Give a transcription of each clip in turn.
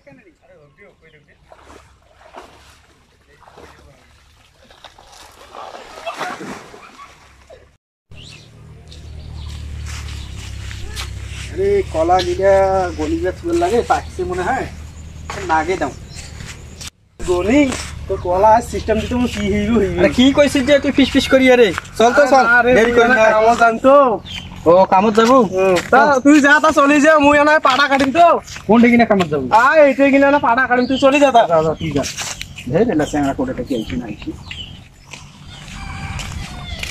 আরে কলা গিলা গলিটা সুন্দর লাগে পাকছে মনে হয় নাগে দাও গনি তো কলা সিস্টেম দিতে কি হইব আরে কি কইছিস যে তুই ফিস ফিস করি আরে চল তো চল দেরি কর না কাম জানতো ও কামত যাব তা তুই যা তা চলি যা মুই না পাড়া কাটিম তো কোন দিকে না কামত যাব এইটা কিনা না পাড়া কাটিম তুই চলি যা তা ঠিক আছে ধরে না সেনা কোডটা কি আইছি না আইছি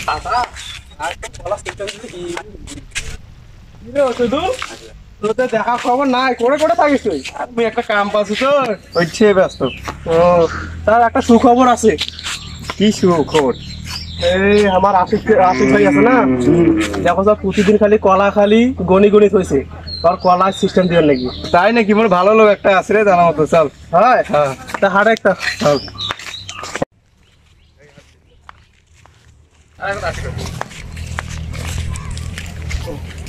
আতা আর কলা সিস্টেম দিতে কি রে ওসুদু তোতে দেখা খবর নাই করে করে থাকিস তুই আমি একটা কাম পাচ্ছি তো হচ্ছে ব্যস্ত ও তার একটা সুখবর আছে কি সুখবর এই আমার আশিক ভাই আছে না দেখো সব প্রতিদিন খালি কলা খালি গনি গনি হইছে তোর কলা সিস্টেম দিবেন নাকি তাই নাকি মোর ভালো লোক একটা আছে রে জানা মতো চল হয় হ্যাঁ তা হাড় একটা চল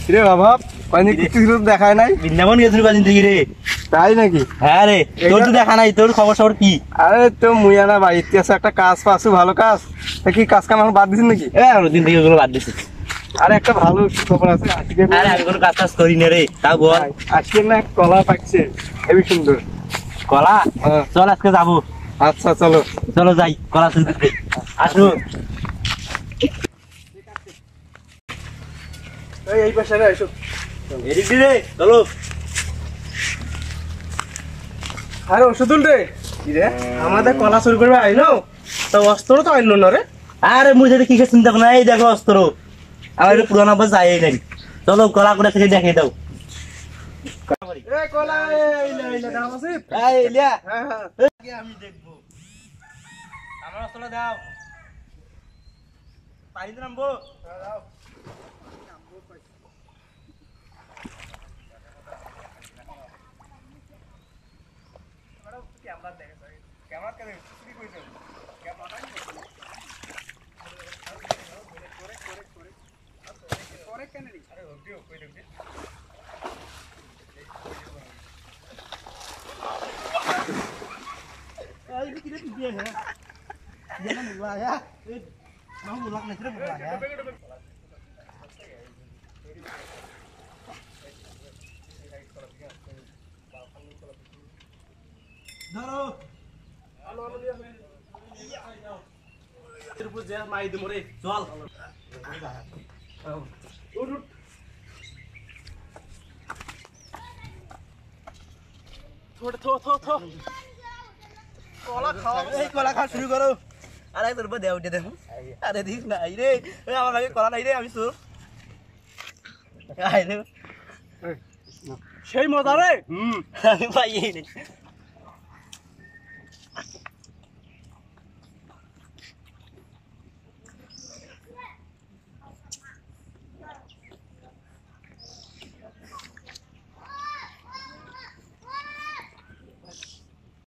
রে বাবা পানি কিছু দেখায় নাই বৃন্দাবন গেছিল কদিন থেকে রে তাই নাকি হ্যাঁ রে তোর তো দেখা নাই তোর খবর সবর কি আরে তো মুইয়ানা বাড়িতে আছে একটা কাজ পাচ্ছু ভালো কাজ তা কি কাজ কাম বাদ দিছিস নাকি দিন থেকে ওগুলো বাদ দিছি আরে একটা ভালো খবর আছে আজকে আরে আমি কোনো কাজ টাজ করি না রে তা বল আজকে না কলা পাকছে হেবি সুন্দর কলা চল আজকে যাবো আচ্ছা চলো চলো যাই কলা তুলতে আসো এই পাশে আইসো এদিক রে চলো আরে ওষুধুল রে কি রে আমাদের কলা চুরি করবে আইলো তো অস্ত্র তো আইলো না রে আরে মুই যেটা কি চিন্তা করো না এই দেখো অস্ত্র আমার পুরানো বাস যাই নাই চলো কলা করে থেকে দেখে দাও কলা আমি দেখবো আমার অস্ত্রটা দাও পাইতে নামবো দাও চল কলা খাওয়া এই কলা খাওয়া শুরু করো আরে তোর উপর দেও দেখো আরে দিস না রে আমার ভাগে কলা নাই রে আমি তোর সেই মজা রে আমি পাই